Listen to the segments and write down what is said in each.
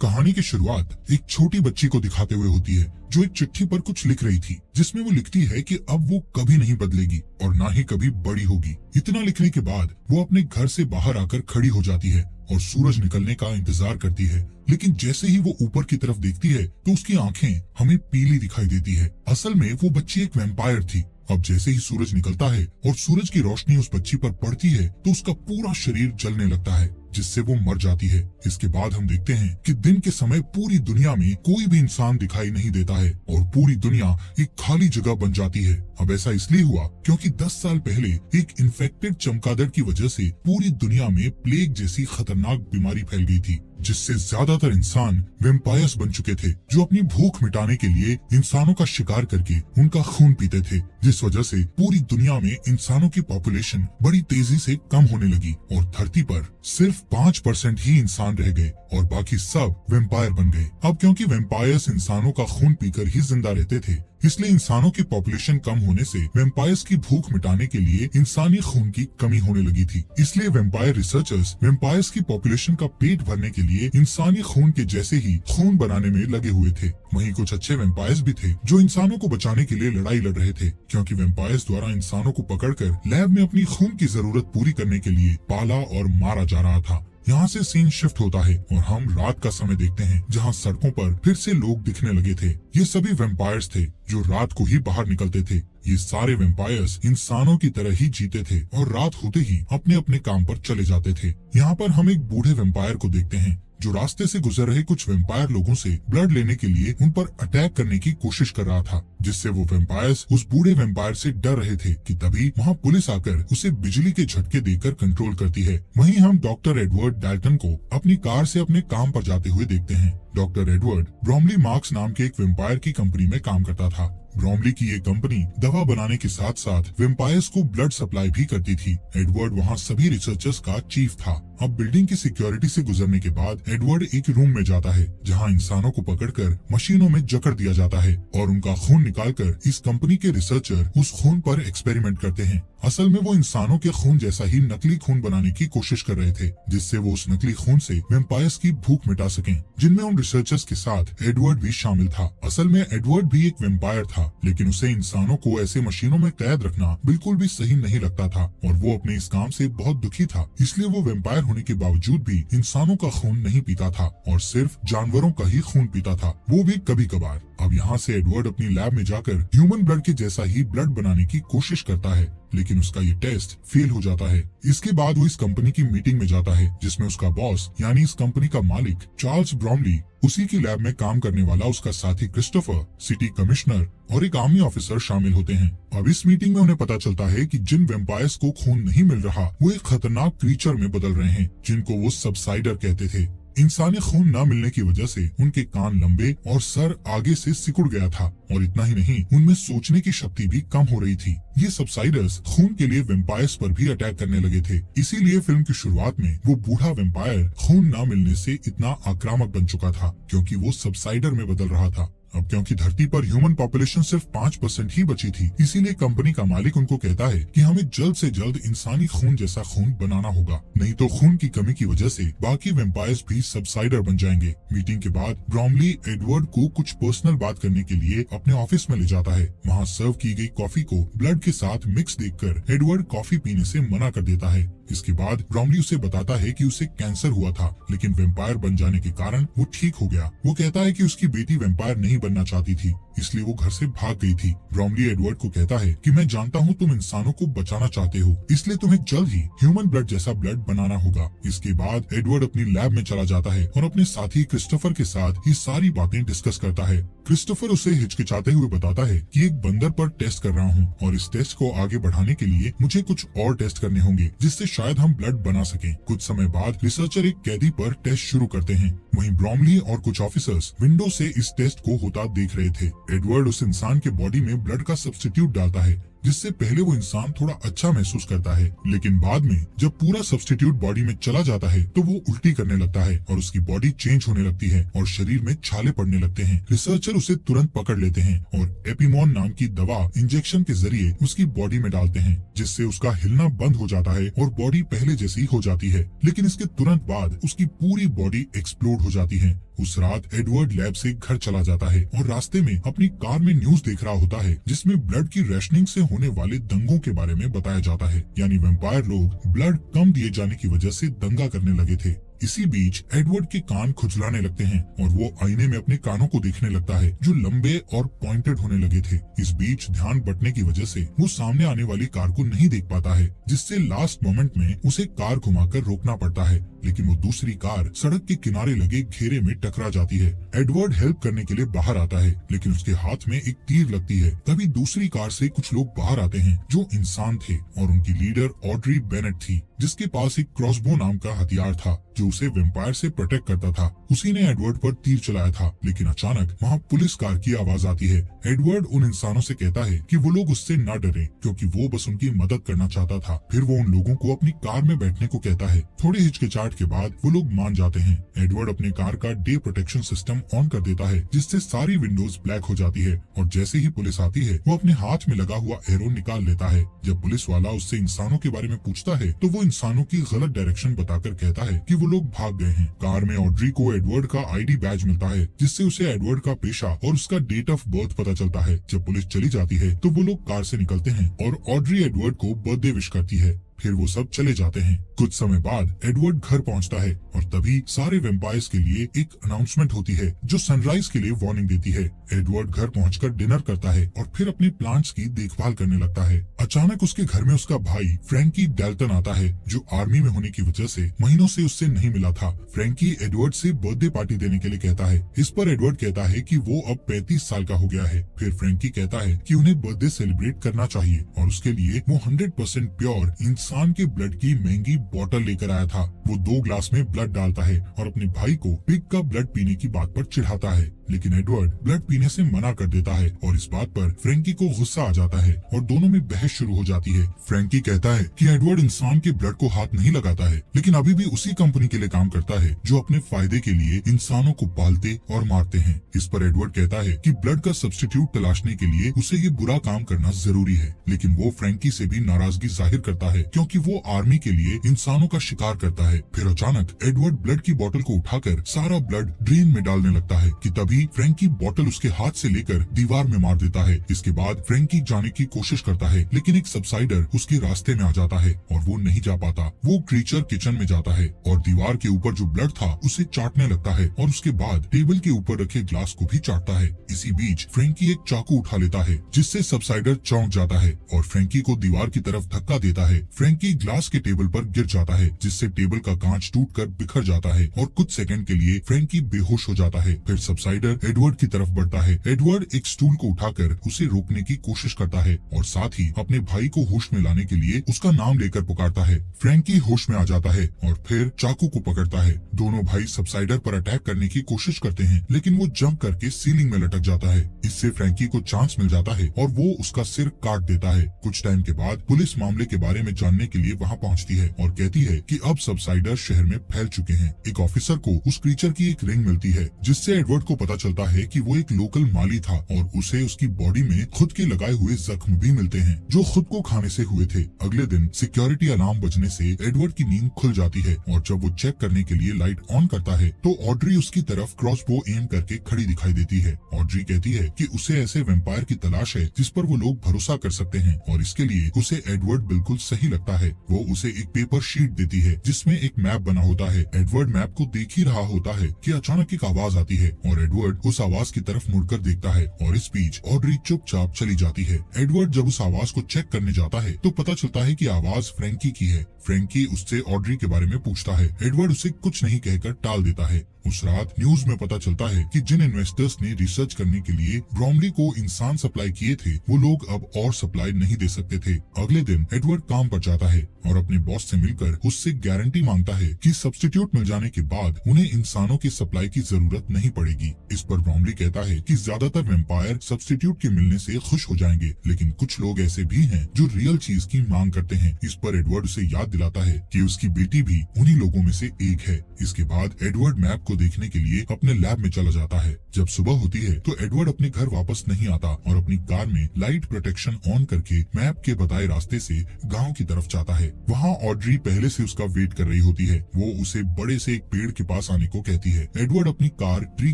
कहानी की शुरुआत एक छोटी बच्ची को दिखाते हुए होती है जो एक चिट्ठी पर कुछ लिख रही थी, जिसमें वो लिखती है कि अब वो कभी नहीं बदलेगी और ना ही कभी बड़ी होगी। इतना लिखने के बाद वो अपने घर से बाहर आकर खड़ी हो जाती है और सूरज निकलने का इंतजार करती है। लेकिन जैसे ही वो ऊपर की तरफ देखती है तो उसकी आंखें हमें पीली दिखाई देती है। असल में वो बच्ची एक वैम्पायर थी। अब जैसे ही सूरज निकलता है और सूरज की रोशनी उस बच्ची पर पड़ती है तो उसका पूरा शरीर जलने लगता है, जिससे वो मर जाती है। इसके बाद हम देखते हैं कि दिन के समय पूरी दुनिया में कोई भी इंसान दिखाई नहीं देता है और पूरी दुनिया एक खाली जगह बन जाती है। अब ऐसा इसलिए हुआ क्योंकि 10 साल पहले एक इन्फेक्टेड चमगादड़ की वजह से पूरी दुनिया में प्लेग जैसी खतरनाक बीमारी फैल गई थी, जिससे ज्यादातर इंसान वैम्पायर्स बन चुके थे जो अपनी भूख मिटाने के लिए इंसानों का शिकार करके उनका खून पीते थे, जिस वजह से पूरी दुनिया में इंसानों की पॉपुलेशन बड़ी तेजी से कम होने लगी और धरती पर सिर्फ 5% ही इंसान रह गए और बाकी सब वैम्पायर बन गए। अब क्योंकि वैम्पायर्स इंसानों का खून पीकर ही जिंदा रहते थे, इसलिए इंसानों की पॉपुलेशन कम होने से वैम्पायर्स की भूख मिटाने के लिए इंसानी खून की कमी होने लगी थी। इसलिए वैम्पायर रिसर्चर्स वैम्पायर्स की पॉपुलेशन का पेट भरने के लिए इंसानी खून के जैसे ही खून बनाने में लगे हुए थे। वहीं कुछ अच्छे वैम्पायर्स भी थे जो इंसानों को बचाने के लिए लड़ाई लड़ रहे थे, क्योंकि वैम्पायर्स द्वारा इंसानों को पकड़कर लैब में अपनी खून की जरूरत पूरी करने के लिए पाला और मारा जा रहा था। यहाँ से सीन शिफ्ट होता है और हम रात का समय देखते हैं, जहाँ सड़कों पर फिर से लोग दिखने लगे थे। ये सभी वैम्पायर्स थे जो रात को ही बाहर निकलते थे। ये सारे वैम्पायर्स इंसानों की तरह ही जीते थे और रात होते ही अपने अपने काम पर चले जाते थे। यहाँ पर हम एक बूढ़े वैम्पायर को देखते हैं जो रास्ते से गुजर रहे कुछ वैम्पायर लोगों से ब्लड लेने के लिए उन पर अटैक करने की कोशिश कर रहा था, जिससे वो वैम्पायर्स उस बूढ़े वैम्पायर से डर रहे थे कि तभी वहाँ पुलिस आकर उसे बिजली के झटके देकर कंट्रोल करती है। वहीं हम डॉक्टर एडवर्ड डाल्टन को अपनी कार से अपने काम पर जाते हुए देखते हैं। डॉक्टर एडवर्ड ब्रोमली मार्क्स नाम के एक वैम्पायर की कंपनी में काम करता था। ब्रोमली की ये कंपनी दवा बनाने के साथ साथ वैम्पायर्स को ब्लड सप्लाई भी करती थी। एडवर्ड वहाँ सभी रिसर्चर्स का चीफ था। अब बिल्डिंग की सिक्योरिटी से गुजरने के बाद एडवर्ड एक रूम में जाता है जहाँ इंसानों को पकड़कर मशीनों में जकड़ दिया जाता है और उनका खून निकालकर इस कंपनी के रिसर्चर उस खून पर एक्सपेरिमेंट करते हैं। असल में वो इंसानों के खून जैसा ही नकली खून बनाने की कोशिश कर रहे थे, जिससे वो उस नकली खून से वैम्पायर्स की भूख मिटा सकें, जिनमें उन रिसर्चर्स के साथ एडवर्ड भी शामिल था। असल में एडवर्ड भी एक वैम्पायर था, लेकिन उसे इंसानों को ऐसे मशीनों में कैद रखना बिल्कुल भी सही नहीं लगता था और वो अपने इस काम से बहुत दुखी था। इसलिए वो वैम्पायर होने के बावजूद भी इंसानों का खून नहीं पीता था और सिर्फ जानवरों का ही खून पीता था, वो भी कभी कभार। अब यहाँ से एडवर्ड अपनी लैब में जाकर ह्यूमन ब्लड के जैसा ही ब्लड बनाने की कोशिश करता है, लेकिन उसका ये टेस्ट फेल हो जाता है। इसके बाद वो इस कंपनी की मीटिंग में जाता है, जिसमें उसका बॉस यानी इस कंपनी का मालिक चार्ल्स ब्रोमली, उसी की लैब में काम करने वाला उसका साथी क्रिस्टोफर, सिटी कमिश्नर और एक आर्मी ऑफिसर शामिल होते हैं। अब इस मीटिंग में उन्हें पता चलता है कि जिन वैम्पायर्स को खून नहीं मिल रहा वो एक खतरनाक क्रीचर में बदल रहे हैं, जिनको वो सबसाइडर कहते थे। इंसानी खून न मिलने की वजह से उनके कान लंबे और सर आगे से सिकुड़ गया था और इतना ही नहीं, उनमें सोचने की शक्ति भी कम हो रही थी। ये सबसाइडर्स खून के लिए वैम्पायर्स पर भी अटैक करने लगे थे। इसीलिए फिल्म की शुरुआत में वो बूढ़ा वैम्पायर खून न मिलने से इतना आक्रामक बन चुका था, क्योंकि वो सबसाइडर में बदल रहा था। अब क्योंकि धरती पर ह्यूमन पॉपुलेशन सिर्फ 5% ही बची थी, इसीलिए कंपनी का मालिक उनको कहता है कि हमें जल्द से जल्द इंसानी खून जैसा खून बनाना होगा, नहीं तो खून की कमी की वजह से बाकी वैम्पायर्स भी सबसाइडर बन जाएंगे। मीटिंग के बाद ब्रोमली एडवर्ड को कुछ पर्सनल बात करने के लिए अपने ऑफिस में ले जाता है। वहाँ सर्व की गई कॉफी को ब्लड के साथ मिक्स देखकर एडवर्ड कॉफी पीने से मना कर देता है। इसके बाद ब्रोमली उसे बताता है कि उसे कैंसर हुआ था, लेकिन वैम्पायर बन जाने के कारण वो ठीक हो गया। वो कहता है कि उसकी बेटी वैम्पायर नहीं बनना चाहती थी, इसलिए वो घर से भाग गई थी। ब्रोमली एडवर्ड को कहता है कि मैं जानता हूँ तुम इंसानों को बचाना चाहते हो, इसलिए तुम्हें जल्द ही ह्यूमन ब्लड जैसा ब्लड बनाना होगा। इसके बाद एडवर्ड अपनी लैब में चला जाता है और अपने साथी क्रिस्टोफर के साथ ये सारी बातें डिस्कस करता है। क्रिस्टोफर उसे हिचकिचाते हुए बताता है कि एक बंदर पर टेस्ट कर रहा हूँ और इस टेस्ट को आगे बढ़ाने के लिए मुझे कुछ और टेस्ट करने होंगे, जिससे शायद हम ब्लड बना सकें। कुछ समय बाद रिसर्चर एक कैदी पर टेस्ट शुरू करते हैं। वहीं ब्रोमली और कुछ ऑफिसर्स विंडो से इस टेस्ट को होता देख रहे थे। एडवर्ड उस इंसान के बॉडी में ब्लड का सब्स्टिट्यूट डालता है, जिससे पहले वो इंसान थोड़ा अच्छा महसूस करता है, लेकिन बाद में जब पूरा सब्स्टिट्यूट बॉडी में चला जाता है तो वो उल्टी करने लगता है और उसकी बॉडी चेंज होने लगती है और शरीर में छाले पड़ने लगते हैं। रिसर्चर उसे तुरंत पकड़ लेते हैं और एपिमोन नाम की दवा इंजेक्शन के जरिए उसकी बॉडी में डालते हैं, जिससे उसका हिलना बंद हो जाता है और बॉडी पहले जैसी हो जाती है। लेकिन इसके तुरंत बाद उसकी पूरी बॉडी एक्सप्लोड हो जाती है। उस रात एडवर्ड लैब से घर चला जाता है और रास्ते में अपनी कार में न्यूज देख रहा होता है, जिसमें ब्लड की रेशनिंग से होने वाले दंगों के बारे में बताया जाता है। यानी वैम्पायर लोग ब्लड कम दिए जाने की वजह से दंगा करने लगे थे। इसी बीच एडवर्ड के कान खुजलाने लगते हैं और वो आईने में अपने कानों को देखने लगता है जो लंबे और पॉइंटेड होने लगे थे। इस बीच ध्यान बटने की वजह से वो सामने आने वाली कार को नहीं देख पाता है, जिससे लास्ट मोमेंट में उसे कार घुमाकर रोकना पड़ता है। लेकिन वो दूसरी कार सड़क के किनारे लगे घेरे में टकरा जाती है। एडवर्ड हेल्प करने के लिए बाहर आता है, लेकिन उसके हाथ में एक तीर लगती है। तभी दूसरी कार से कुछ लोग बाहर आते हैं जो इंसान थे और उनकी लीडर ऑड्री बेनेट थी, जिसके पास एक क्रॉसबो नाम का हथियार था जो उसे वैम्पायर से प्रोटेक्ट करता था। उसी ने एडवर्ड पर तीर चलाया था, लेकिन अचानक वहाँ पुलिस कार की आवाज आती है। एडवर्ड उन इंसानों से कहता है कि वो लोग उससे न डरें, क्योंकि वो बस उनकी मदद करना चाहता था। फिर वो उन लोगों को अपनी कार में बैठने को कहता है। थोड़े हिचकिचाहट के बाद वो लोग मान जाते हैं। एडवर्ड अपने कार का डे प्रोटेक्शन सिस्टम ऑन कर देता है, जिससे सारी विंडोज ब्लैक हो जाती है और जैसे ही पुलिस आती है वो अपने हाथ में लगा हुआ एरो निकाल लेता है। जब पुलिस वाला उससे इंसानों के बारे में पूछता है तो वो इंसानों की गलत डायरेक्शन बताकर कहता है कि वो लोग भाग गए हैं। कार में ऑड्री को एडवर्ड का आईडी बैज मिलता है, जिससे उसे एडवर्ड का पेशा और उसका डेट ऑफ बर्थ पता चलता है। जब पुलिस चली जाती है तो वो लोग कार से निकलते हैं और ऑड्री एडवर्ड को बर्थडे विश करती है। फिर वो सब चले जाते हैं। कुछ समय बाद एडवर्ड घर पहुंचता है और तभी सारे वैम्पायर्स के लिए एक अनाउंसमेंट होती है जो सनराइज के लिए वार्निंग देती है। एडवर्ड घर पहुंचकर डिनर करता है और फिर अपने प्लांट्स की देखभाल करने लगता है। अचानक उसके घर में उसका भाई फ्रैंकी डेल्टन आता है, जो आर्मी में होने की वजह से महीनों से उससे नहीं मिला था। फ्रैंकी एडवर्ड से बर्थडे पार्टी देने के लिए कहता है। इस पर एडवर्ड कहता है कि वो अब 35 साल का हो गया है। फिर फ्रैंकी कहता है कि उन्हें बर्थडे सेलिब्रेट करना चाहिए और उसके लिए वो 100% प्योर इंसान के ब्लड की महंगी बोतल लेकर आया था। वो 2 ग्लास में ब्लड डालता है और अपने भाई को पिग का ब्लड पीने की बात पर चिढ़ाता है, लेकिन एडवर्ड ब्लड पीने से मना कर देता है और इस बात पर फ्रैंकी को गुस्सा आ जाता है और दोनों में बहस शुरू हो जाती है। फ्रैंकी कहता है कि एडवर्ड इंसान के ब्लड को हाथ नहीं लगाता है, लेकिन अभी भी उसी कंपनी के लिए काम करता है जो अपने फायदे के लिए इंसानों को पालते और मारते हैं। इस पर एडवर्ड कहता है कि ब्लड का सब्स्टिट्यूट तलाशने के लिए उसे ये बुरा काम करना जरूरी है, लेकिन वो फ्रैंकी से भी नाराजगी जाहिर करता है क्योंकि वो आर्मी के लिए इंसानों का शिकार करता है। फिर अचानक एडवर्ड ब्लड की बोतल को उठाकर सारा ब्लड ड्रेन में डालने लगता है कि तभी फ्रैंकी बोतल उसके हाथ से लेकर दीवार में मार देता है। इसके बाद फ्रैंकी जाने की कोशिश करता है, लेकिन एक सबसाइडर उसके रास्ते में आ जाता है और वो नहीं जा पाता। वो क्रीचर किचन में जाता है और दीवार के ऊपर जो ब्लड था उसे चाटने लगता है और उसके बाद टेबल के ऊपर रखे ग्लास को भी चाटता है। इसी बीच फ्रैंकी एक चाकू उठा लेता है, जिससे सबसाइडर चौंक जाता है और फ्रैंकी को दीवार की तरफ धक्का देता है। फ्रैंकी ग्लास के टेबल पर गिर जाता है, जिससे टेबल का कांच टूटकर बिखर जाता है और कुछ सेकंड के लिए फ्रैंकी बेहोश हो जाता है। फिर सबसाइडर एडवर्ड की तरफ बढ़ता है। एडवर्ड एक स्टूल को उठाकर उसे रोकने की कोशिश करता है और साथ ही अपने भाई को होश में लाने के लिए उसका नाम लेकर पुकारता है। फ्रैंकी होश में आ जाता है और फिर चाकू को पकड़ता है। दोनों भाई सबसाइडर पर अटैक करने की कोशिश करते हैं, लेकिन वो जंप करके सीलिंग में लटक जाता है। इससे फ्रैंकी को चांस मिल जाता है और वो उसका सिर काट देता है। कुछ टाइम के बाद पुलिस मामले के बारे में जानने के लिए वहाँ पहुँचती है और कहती है कि अब सबसाइडर शहर में फैल चुके हैं। एक ऑफिसर को उस क्रीचर की एक रिंग मिलती है, जिससे एडवर्ड को पता चलता है कि वो एक लोकल माली था और उसे उसकी बॉडी में खुद के लगाए हुए जख्म भी मिलते हैं, जो खुद को खाने से हुए थे। अगले दिन सिक्योरिटी अलार्म बजने से एडवर्ड की नींद खुल जाती है और जब वो चेक करने के लिए लाइट ऑन करता है तो ऑड्री उसकी तरफ क्रॉसबो एम करके खड़ी दिखाई देती है। ऑड्री कहती है कि उसे ऐसे वैम्पायर की तलाश है जिस पर वो लोग भरोसा कर सकते हैं और इसके लिए उसे एडवर्ड बिल्कुल सही लगता है। वो उसे एक पेपर शीट देती है जिसमें एक मैप बना होता है। एडवर्ड मैप को देख ही रहा होता है कि अचानक एक आवाज आती है और एडवर्ड उस आवाज की तरफ मुड़कर देखता है और इस बीच ऑड्री चुपचाप चली जाती है। एडवर्ड जब उस आवाज को चेक करने जाता है तो पता चलता है कि आवाज फ्रैंकी की है। फ्रैंकी उससे ऑड्री के बारे में पूछता है। एडवर्ड उसे कुछ नहीं कहकर टाल देता है। उस रात न्यूज में पता चलता है कि जिन इन्वेस्टर्स ने रिसर्च करने के लिए ब्रॉमली को इंसान सप्लाई किए थे, वो लोग अब और सप्लाई नहीं दे सकते थे। अगले दिन एडवर्ड काम पर जाता है और अपने बॉस से मिलकर उससे गारंटी मांगता है कि सब्स्टिट्यूट मिल जाने के बाद उन्हें इंसानों की सप्लाई की जरूरत नहीं पड़ेगी। इस पर ब्रोमली कहता है कि ज्यादातर वेम्पायर सब्स्टिट्यूट के मिलने से खुश हो जाएंगे, लेकिन कुछ लोग ऐसे भी हैं जो रियल चीज की मांग करते हैं। इस पर एडवर्ड उसे याद दिलाता है कि उसकी बेटी भी उन्हीं लोगों में से एक है। इसके बाद एडवर्ड मैप को देखने के लिए अपने लैब में चला जाता है। जब सुबह होती है तो एडवर्ड अपने घर वापस नहीं आता और अपनी कार में लाइट प्रोटेक्शन ऑन करके मैप के बताए रास्ते से गांव की तरफ जाता है। वहाँ ऑड्री पहले से उसका वेट कर रही होती है। वो उसे बड़े से एक पेड़ के पास आने को कहती है। एडवर्ड अपनी कार ट्री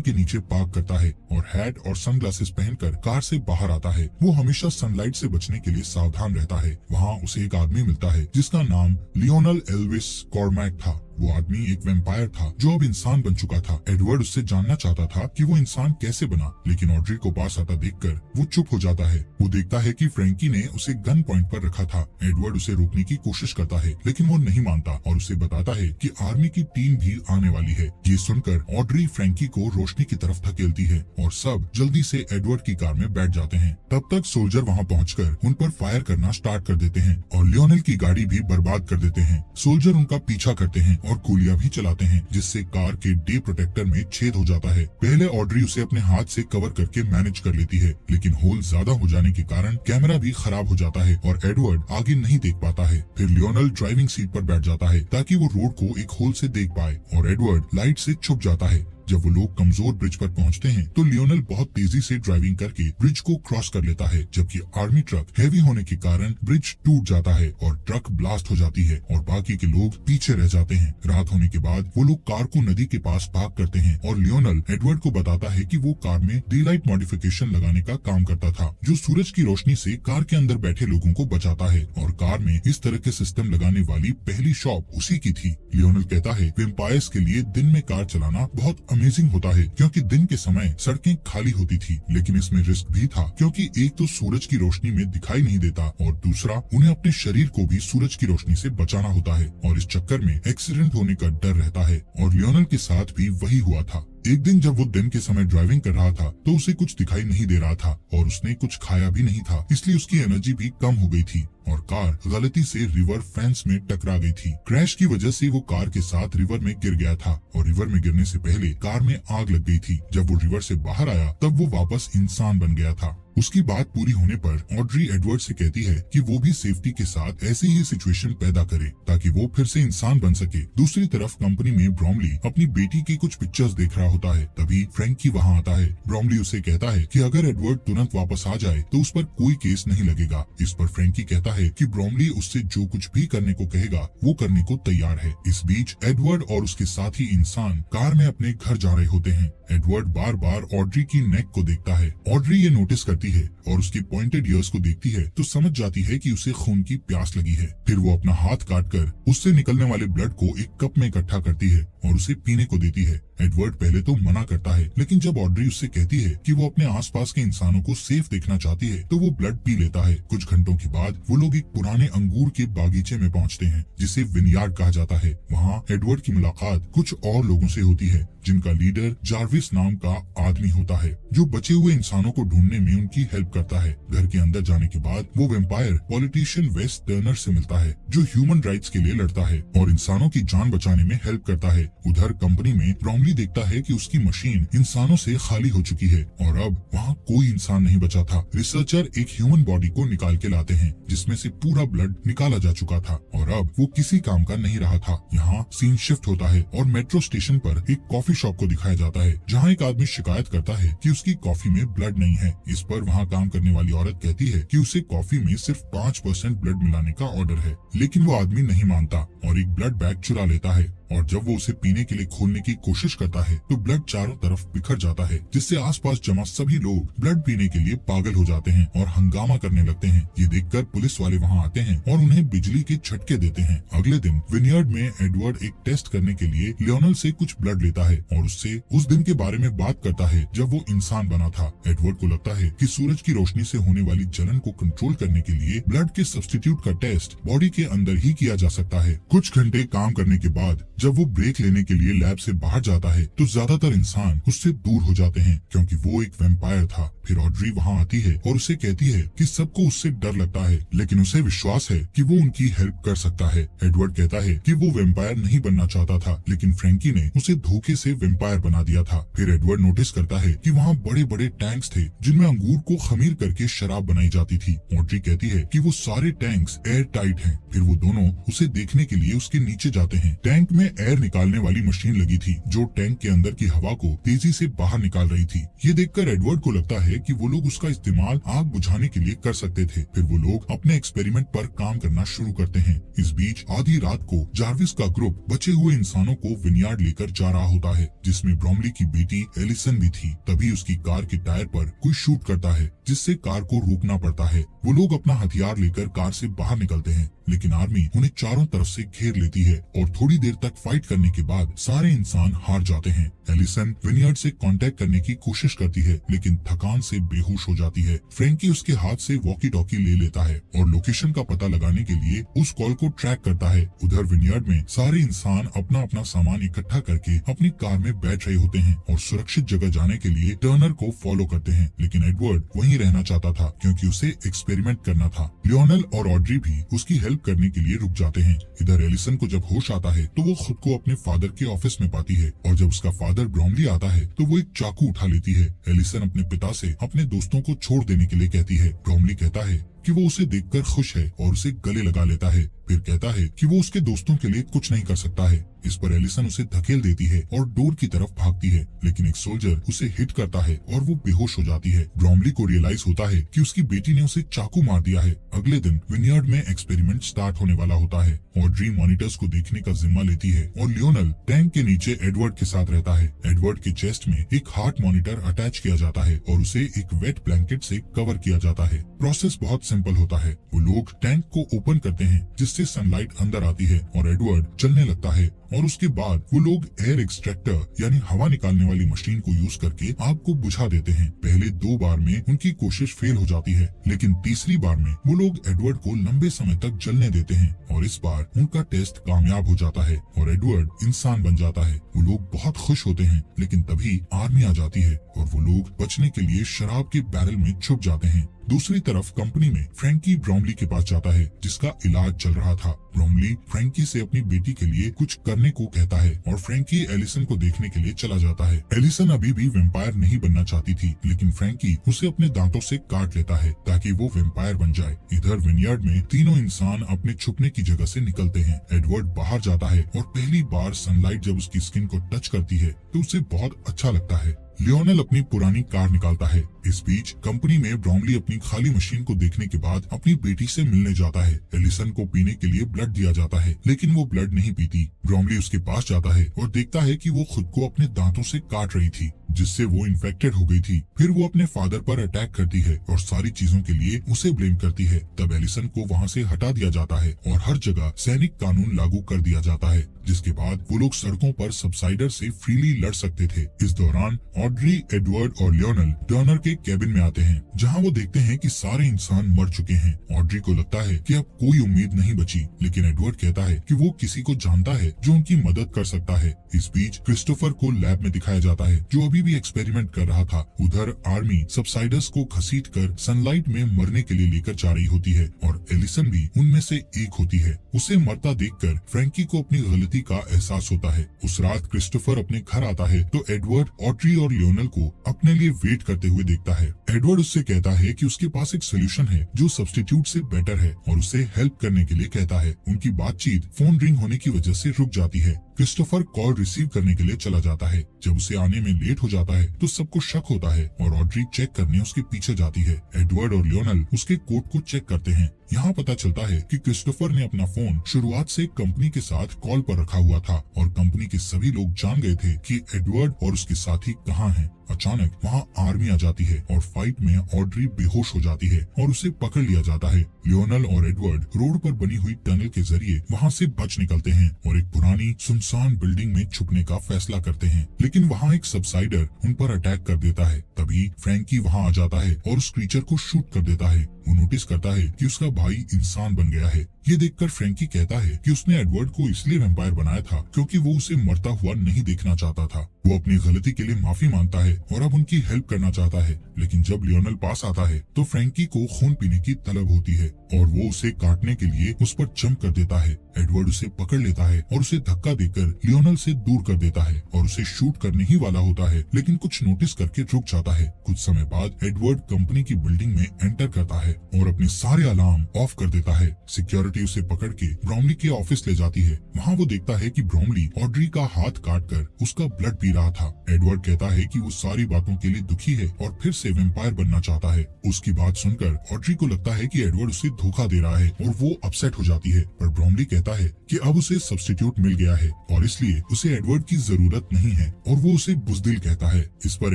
के नीचे पार्क करता है और हैट और सनग्लासेस पहनकर कार से बाहर आता है। वो हमेशा सनलाइट से बचने के लिए सावधान रहता है। वहाँ उसे एक आदमी मिलता है जिसका नाम लियोनल एल्विस कॉर्मैक था। वो आदमी एक वेम्पायर था जो अब इंसान बन चुका था। एडवर्ड उससे जानना चाहता था कि वो इंसान कैसे बना, लेकिन ऑड्री को पास आता देखकर वो चुप हो जाता है। वो देखता है कि फ्रैंकी ने उसे गन पॉइंट पर रखा था। एडवर्ड उसे रोकने की कोशिश करता है, लेकिन वो नहीं मानता और उसे बताता है कि आर्मी की टीम भी आने वाली है। ये सुनकर ऑड्री फ्रैंकी को रोशनी की तरफ धकेलती है और सब जल्दी से एडवर्ड की कार में बैठ जाते हैं। तब तक सोल्जर वहाँ पहुँचकर उन पर फायर करना स्टार्ट कर देते हैं और लियोनेल की गाड़ी भी बर्बाद कर देते हैं। सोल्जर उनका पीछा करते हैं और गोलियां भी चलाते हैं, जिससे कार के डे प्रोटेक्टर में छेद हो जाता है। पहले ऑड्री उसे अपने हाथ से कवर करके मैनेज कर लेती है, लेकिन होल ज्यादा हो जाने के कारण कैमरा भी खराब हो जाता है और एडवर्ड आगे नहीं देख पाता है। फिर लियोनेल ड्राइविंग सीट पर बैठ जाता है ताकि वो रोड को एक होल से देख पाए और एडवर्ड लाइट से छुप जाता है। जब वो लोग कमजोर ब्रिज पर पहुंचते हैं तो लियोनेल बहुत तेजी से ड्राइविंग करके ब्रिज को क्रॉस कर लेता है, जबकि आर्मी ट्रक हैवी होने के कारण ब्रिज टूट जाता है और ट्रक ब्लास्ट हो जाती है और बाकी के लोग पीछे रह जाते हैं। रात होने के बाद वो लोग कार को नदी के पास पार्क करते हैं और लियोनेल एडवर्ड को बताता है कि वो कार में डे लाइट मॉडिफिकेशन लगाने का काम करता था, जो सूरज की रोशनी से कार के अंदर बैठे लोगों को बचाता है और कार में इस तरह के सिस्टम लगाने वाली पहली शॉप उसी की थी। लियोनेल कहता है वेम्पायर्स के लिए दिन में कार चलाना बहुत अमेजिंग होता है, क्योंकि दिन के समय सड़कें खाली होती थी, लेकिन इसमें रिस्क भी था, क्योंकि एक तो सूरज की रोशनी में दिखाई नहीं देता और दूसरा उन्हें अपने शरीर को भी सूरज की रोशनी से बचाना होता है और इस चक्कर में एक्सीडेंट होने का डर रहता है। और लियोनेल के साथ भी वही हुआ था। एक दिन जब वो दिन के समय ड्राइविंग कर रहा था तो उसे कुछ दिखाई नहीं दे रहा था और उसने कुछ खाया भी नहीं था, इसलिए उसकी एनर्जी भी कम हो गई थी और कार गलती से रिवर फेंस में टकरा गई थी। क्रैश की वजह से वो कार के साथ रिवर में गिर गया था और रिवर में गिरने से पहले कार में आग लग गई थी। जब वो रिवर से बाहर आया तब वो वापस इंसान बन गया था। उसकी बात पूरी होने पर ऑड्री एडवर्ड से कहती है कि वो भी सेफ्टी के साथ ऐसी ही सिचुएशन पैदा करे ताकि वो फिर से इंसान बन सके। दूसरी तरफ कंपनी में ब्रोमली अपनी बेटी की कुछ पिक्चर्स देख रहा होता है। तभी फ्रैंकी वहाँ आता है। ब्रोमली उसे कहता है कि अगर एडवर्ड तुरंत वापस आ जाए तो उस पर कोई केस नहीं लगेगा। इस पर फ्रैंकी कहता है कि ब्रोमली उससे जो कुछ भी करने को कहेगा वो करने को तैयार है। इस बीच एडवर्ड और उसके साथी इंसान कार में अपने घर जा रहे होते हैं। एडवर्ड बार बार ऑड्री की नेक को देखता है। ऑड्री ये नोटिस करती है और उसकी पॉइंटेड ईयर्स को देखती है तो समझ जाती है कि उसे खून की प्यास लगी है। फिर वो अपना हाथ काटकर उससे निकलने वाले ब्लड को एक कप में इकट्ठा करती है और उसे पीने को देती है। एडवर्ड पहले तो मना करता है, लेकिन जब ऑड्री उससे कहती है कि वो अपने आसपास के इंसानों को सेफ देखना चाहती है तो वो ब्लड पी लेता है। कुछ घंटों के बाद वो लोग एक पुराने अंगूर के बागीचे में पहुंचते हैं जिसे विनयार्ड कहा जाता है। वहाँ एडवर्ड की मुलाकात कुछ और लोगों से होती है जिनका लीडर जार्विस नाम का आदमी होता है, जो बचे हुए इंसानों को ढूंढने में उनकी हेल्प करता है। घर के अंदर जाने के बाद वो वेम्पायर पॉलिटिशियन वेस टर्नर से मिलता है, जो ह्यूमन राइट्स के लिए लड़ता है और इंसानों की जान बचाने में हेल्प करता है। उधर कंपनी में ब्रोमली देखता है कि उसकी मशीन इंसानों से खाली हो चुकी है और अब वहाँ कोई इंसान नहीं बचा था। रिसर्चर एक ह्यूमन बॉडी को निकाल के लाते हैं जिसमें से पूरा ब्लड निकाला जा चुका था और अब वो किसी काम का नहीं रहा था। यहाँ सीन शिफ्ट होता है और मेट्रो स्टेशन पर एक कॉफी शॉप को दिखाया जाता है जहाँ एक आदमी शिकायत करता है कि उसकी कॉफी में ब्लड नहीं है। इस पर वहाँ काम करने वाली औरत कहती है कि उसे कॉफी में सिर्फ 5% ब्लड मिलाने का ऑर्डर है, लेकिन वो आदमी नहीं मानता और एक ब्लड बैग चुरा लेता है और जब वो उसे पीने के लिए खोलने की कोशिश करता है तो ब्लड चारों तरफ बिखर जाता है, जिससे आसपास जमा सभी लोग ब्लड पीने के लिए पागल हो जाते हैं और हंगामा करने लगते हैं। ये देखकर पुलिस वाले वहाँ आते हैं और उन्हें बिजली के झटके देते हैं। अगले दिन विनयार्ड में एडवर्ड एक टेस्ट करने के लिए लियोनेल से कुछ ब्लड लेता है और उससे उस दिन के बारे में बात करता है जब वो इंसान बना था। एडवर्ड को लगता है कि सूरज की रोशनी से होने वाली जलन को कंट्रोल करने के लिए ब्लड के सब्स्टिट्यूट का टेस्ट बॉडी के अंदर ही किया जा सकता है। कुछ घंटे काम करने के बाद जब वो ब्रेक लेने के लिए लैब से बाहर जाता है तो ज्यादातर इंसान उससे दूर हो जाते हैं क्योंकि वो एक वैम्पायर था। फिर ऑड्री वहाँ आती है और उसे कहती है कि सबको उससे डर लगता है, लेकिन उसे विश्वास है कि वो उनकी हेल्प कर सकता है। एडवर्ड कहता है कि वो वैम्पायर नहीं बनना चाहता था, लेकिन फ्रैंकी ने उसे धोखे से वैम्पायर बना दिया था। फिर एडवर्ड नोटिस करता है कि वहाँ बड़े बड़े टैंक्स थे जिनमें अंगूर को खमीर करके शराब बनाई जाती थी। ऑड्री कहती है कि वो सारे टैंक्स एयर टाइट हैं। फिर वो दोनों उसे देखने के लिए उसके नीचे जाते हैं। टैंक में एयर निकालने वाली मशीन लगी थी जो टैंक के अंदर की हवा को तेजी से बाहर निकाल रही थी। ये देखकर एडवर्ड को लगता है कि वो लोग उसका इस्तेमाल आग बुझाने के लिए कर सकते थे। फिर वो लोग अपने एक्सपेरिमेंट पर काम करना शुरू करते हैं। इस बीच आधी रात को जार्विस का ग्रुप बचे हुए इंसानों को विनयार्ड लेकर जा रहा होता है, जिसमें ब्रोमली की बेटी एलिसन भी थी। तभी उसकी कार के टायर पर कोई शूट करता है, जिससे कार को रोकना पड़ता है। वो लोग अपना हथियार लेकर कार से बाहर निकलते हैं, लेकिन आर्मी उन्हें चारों तरफ से घेर लेती है और थोड़ी देर तक फाइट करने के बाद सारे इंसान हार जाते हैं। एलिसन विनयार्ड से कांटेक्ट करने की कोशिश करती है, लेकिन थकान से बेहोश हो जाती है। फ्रैंकी उसके हाथ से वॉकी टॉकी ले लेता है और लोकेशन का पता लगाने के लिए उस कॉल को ट्रैक करता है। उधर विनयार्ड में सारे इंसान अपना अपना सामान इकट्ठा करके अपनी कार में बैठ रहे होते हैं और सुरक्षित जगह जाने के लिए टर्नर को फॉलो करते हैं, लेकिन एडवर्ड वहीं रहना चाहता था क्योंकि उसे एक्सपेरिमेंट करना था। लियोनेल और ऑड्री भी उसकी हेल्प करने के लिए रुक जाते हैं। इधर एलिसन को जब होश आता है तो वो खुद को अपने फादर के ऑफिस में पाती है और जब उसका फादर ब्रोमली आता है तो वो एक चाकू उठा लेती है। एलिसन अपने पिता से अपने दोस्तों को छोड़ देने के लिए कहती है। ब्रोमली कहता है कि वो उसे देखकर खुश है और उसे गले लगा लेता है। फिर कहता है कि वो उसके दोस्तों के लिए कुछ नहीं कर सकता है। इस पर एलिसन उसे धकेल देती है और डोर की तरफ भागती है, लेकिन एक सोल्जर उसे हिट करता है और वो बेहोश हो जाती है। ब्रोमली को रियलाइज होता है कि उसकी बेटी ने उसे चाकू मार दिया है। अगले दिन विनयार्ड में एक्सपेरिमेंट स्टार्ट होने वाला होता है। ऑड्री मॉनिटर्स को देखने का जिम्मा लेती है और लियोनेल टैंक के नीचे एडवर्ड के साथ रहता है। एडवर्ड के चेस्ट में एक हार्ट मॉनिटर अटैच किया जाता है और उसे एक वेट ब्लैंकेट से कवर किया जाता है। प्रोसेस बहुत सिंपल होता है। वो लोग टैंक को ओपन करते हैं जिससे सनलाइट अंदर आती है और एडवर्ड चलने लगता है और उसके बाद वो लोग एयर एक्सट्रैक्टर यानी हवा निकालने वाली मशीन को यूज करके आग को बुझा देते हैं। पहले 2 बार में उनकी कोशिश फेल हो जाती है, लेकिन तीसरी बार में वो लोग एडवर्ड को लंबे समय तक जलने देते हैं और इस बार उनका टेस्ट कामयाब हो जाता है और एडवर्ड इंसान बन जाता है। वो लोग बहुत खुश होते हैं, लेकिन तभी आर्मी आ जाती है और वो लोग बचने के लिए शराब के बैरल में छुप जाते हैं। दूसरी तरफ कंपनी में फ्रैंकी ब्रोमली के पास जाता है जिसका इलाज चल रहा था। ब्रोमली फ्रैंकी से अपनी बेटी के लिए कुछ करने को कहता है और फ्रैंकी एलिसन को देखने के लिए चला जाता है। एलिसन अभी भी वैम्पायर नहीं बनना चाहती थी, लेकिन फ्रैंकी उसे अपने दांतों से काट लेता है ताकि वो वैम्पायर बन जाए। इधर विनयार्ड में तीनों इंसान अपने छुपने की जगह से निकलते हैं। एडवर्ड बाहर जाता है और पहली बार सनलाइट जब उसकी स्किन को टच करती है तो उसे बहुत अच्छा लगता है। लियोनेल अपनी पुरानी कार निकालता है। इस बीच कंपनी में ब्रोमली अपनी खाली मशीन को देखने के बाद अपनी बेटी से मिलने जाता है। एलिसन को पीने के लिए ब्लड दिया जाता है, लेकिन वो ब्लड नहीं पीती। ब्रोमली उसके पास जाता है और देखता है कि वो खुद को अपने दांतों से काट रही थी, जिससे वो इन्फेक्टेड हो गई थी। फिर वो अपने फादर पर अटैक करती है और सारी चीजों के लिए उसे ब्लेम करती है। तब एलिसन को वहाँ से हटा दिया जाता है और हर जगह सैनिक कानून लागू कर दिया जाता है, जिसके बाद वो लोग सड़कों पर सबसाइडर से फ्रीली लड़ सकते थे। इस दौरान ऑड्री, एडवर्ड और लियोनेल टर्नर के केबिन में आते हैं, जहां वो देखते हैं कि सारे इंसान मर चुके हैं। ऑड्री को लगता है कि अब कोई उम्मीद नहीं बची, लेकिन एडवर्ड कहता है कि वो किसी को जानता है जो उनकी मदद कर सकता है। इस बीच क्रिस्टोफर को लैब में दिखाया जाता है, जो अभी भी एक्सपेरिमेंट कर रहा था। उधर आर्मी सबसाइडर्स को घसीटकर सनलाइट में मरने के लिए लेकर जा रही होती है और एलिसन भी उनमें से एक होती है। उसे मरता देखकर फ्रैंकी को अपनी गलती का एहसास होता है। उस रात क्रिस्टोफर अपने घर आता है तो एडवर्ड ऑड्री और लियोनेल को अपने लिए वेट करते हुए देखता है। एडवर्ड उससे कहता है कि उसके पास एक सोल्यूशन है जो सब्स्टिट्यूट से बेटर है और उसे हेल्प करने के लिए कहता है। उनकी बातचीत फोन रिंग होने की वजह से रुक जाती है। क्रिस्टोफर कॉल रिसीव करने के लिए चला जाता है। जब उसे आने में लेट हो जाता है तो सबको शक होता है और ऑड्री चेक करने उसके पीछे जाती है। एडवर्ड और लियोनेल उसके कोट को चेक करते हैं। यहाँ पता चलता है कि क्रिस्टोफर ने अपना फोन शुरुआत से कंपनी के साथ कॉल पर रखा हुआ था और कंपनी के सभी लोग जान गए थे कि एडवर्ड और उसके साथी कहाँ हैं। अचानक वहाँ आर्मी आ जाती है और फाइट में ऑड्री बेहोश हो जाती है और उसे पकड़ लिया जाता है। लियोनल और एडवर्ड रोड पर बनी हुई टनल के जरिए वहाँ से बच निकलते हैं और एक पुरानी सुनसान बिल्डिंग में छुपने का फैसला करते हैं, लेकिन वहाँ एक सबसाइडर उन पर अटैक कर देता है। तभी फ्रैंकी वहाँ आ जाता है और उस क्रीचर को शूट कर देता है। वो नोटिस करता है कि उसका भाई इंसान बन गया है। ये देखकर फ्रैंकी कहता है कि उसने एडवर्ड को इसलिए वैम्पायर बनाया था क्योंकि वो उसे मरता हुआ नहीं देखना चाहता था। वो अपनी गलती के लिए माफी मांगता है और अब उनकी हेल्प करना चाहता है, लेकिन जब लियोनल पास आता है तो फ्रैंकी को खून पीने की तलब होती है और वो उसे काटने के लिए उस पर जंप कर देता है। एडवर्ड उसे पकड़ लेता है और उसे धक्का देकर लियोनल से दूर कर देता है और उसे शूट करने ही वाला होता है, लेकिन कुछ नोटिस करके रुक जाता है। कुछ समय बाद एडवर्ड कंपनी की बिल्डिंग में एंटर करता है और अपने सारे अलार्म ऑफ कर देता है। सिक्योरिटी उसे पकड़ के ब्रोमली के ऑफिस ले जाती है। वहाँ वो देखता है कि ब्रोमली ऑड्री का हाथ काटकर उसका ब्लड पी रहा था। एडवर्ड कहता है कि वो सारी बातों के लिए दुखी है और फिर से वैम्पायर बनना चाहता है। उसकी बात सुनकर ऑड्री को लगता है कि एडवर्ड उसे धोखा दे रहा है और वो अपसेट हो जाती है, पर ब्रोमली कहता है कि अब उसे सब्स्टिट्यूट मिल गया है और इसलिए उसे एडवर्ड की जरूरत नहीं है और वो उसे बुजदिल कहता है। इस पर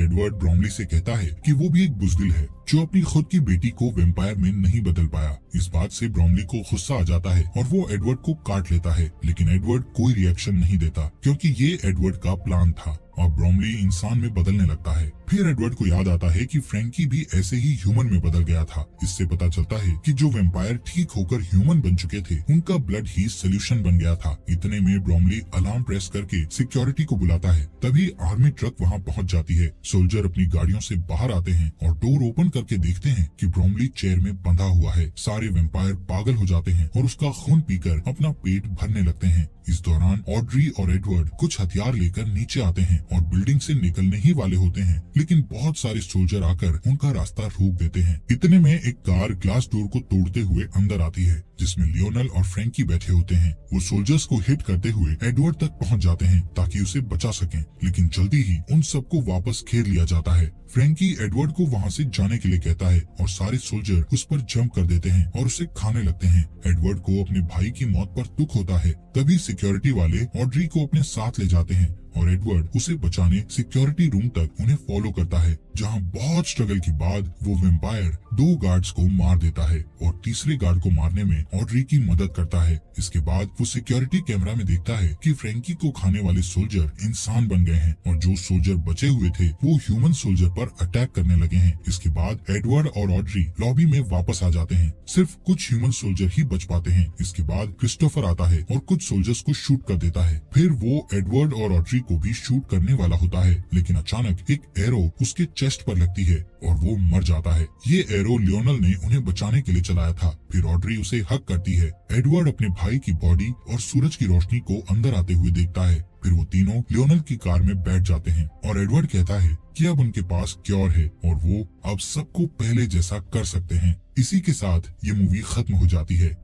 एडवर्ड ब्रोमली से कहता है कि वो भी एक बुजदिल है जो अपनी खुद की बेटी को वैम्पायर में नहीं बदल पाया। इस बात से ब्रोमली को गुस्सा आ जाता है और वो एडवर्ड को काट लेता है, लेकिन एडवर्ड कोई रिएक्शन नहीं देता क्योंकि ये एडवर्ड का प्लान था और ब्रोमली इंसान में बदलने लगता है। फिर एडवर्ड को याद आता है कि फ्रैंकी भी ऐसे ही ह्यूमन में बदल गया था। इससे पता चलता है कि जो वैम्पायर ठीक होकर ह्यूमन बन चुके थे उनका ब्लड ही सोल्यूशन बन गया था। इतने में ब्रोमली अलार्म प्रेस करके सिक्योरिटी को बुलाता है। तभी आर्मी ट्रक वहाँ पहुँच जाती है। सोल्जर अपनी गाड़ियों से बाहर आते हैं और डोर ओपन करके देखते हैं कि ब्रोमली चेयर में बंधा हुआ है। सारे वैम्पायर पागल हो जाते हैं और उसका खून पीकर अपना पेट भरने लगते हैं। इस दौरान ऑड्री और एडवर्ड कुछ हथियार लेकर नीचे आते हैं और बिल्डिंग से निकलने ही वाले होते हैं, लेकिन बहुत सारे सोल्जर आकर उनका रास्ता रोक देते हैं। इतने में एक कार ग्लास डोर को तोड़ते हुए अंदर आती है जिसमें लियोनल और फ्रैंकी बैठे होते हैं। वो सोल्जर्स को हिट करते हुए एडवर्ड तक पहुंच जाते हैं ताकि उसे बचा सकें, लेकिन जल्दी ही उन सबको वापस घेर लिया जाता है। फ्रैंकी एडवर्ड को वहां से जाने के लिए कहता है और सारे सोल्जर उस पर जंप कर देते हैं और उसे खाने लगते हैं। एडवर्ड को अपने भाई की मौत पर दुख होता है। तभी सिक्योरिटी वाले ऑड्री को अपने साथ ले जाते हैं और एडवर्ड उसे बचाने सिक्योरिटी रूम तक उन्हें फॉलो करता है, जहां बहुत स्ट्रगल के बाद वो वैम्पायर 2 गार्ड्स को मार देता है और तीसरे गार्ड को मारने में ऑड्री की मदद करता है। इसके बाद वो सिक्योरिटी कैमरा में देखता है कि फ्रैंकी को खाने वाले सोल्जर इंसान बन गए हैं और जो सोल्जर बचे हुए थे वो ह्यूमन सोल्जर पर अटैक करने लगे हैं। इसके बाद एडवर्ड और ऑड्री लॉबी में वापस आ जाते हैं। सिर्फ कुछ ह्यूमन सोल्जर ही बच पाते हैं। इसके बाद क्रिस्टोफर आता है और कुछ सोल्जर्स को शूट कर देता है। फिर वो एडवर्ड और ऑड्री को भी शूट करने वाला होता है, लेकिन अचानक एक एरो उसके चेस्ट पर लगती है और वो मर जाता है। ये एरो लियोनल ने उन्हें बचाने के लिए चलाया था। फिर ऑड्री उसे हक करती है। एडवर्ड अपने भाई की बॉडी और सूरज की रोशनी को अंदर आते हुए देखता है। फिर वो तीनों लियोनल की कार में बैठ जाते हैं और एडवर्ड कहता है कि अब उनके पास क्योर है और वो अब सबको पहले जैसा कर सकते हैं। इसी के साथ ये मूवी खत्म हो जाती है।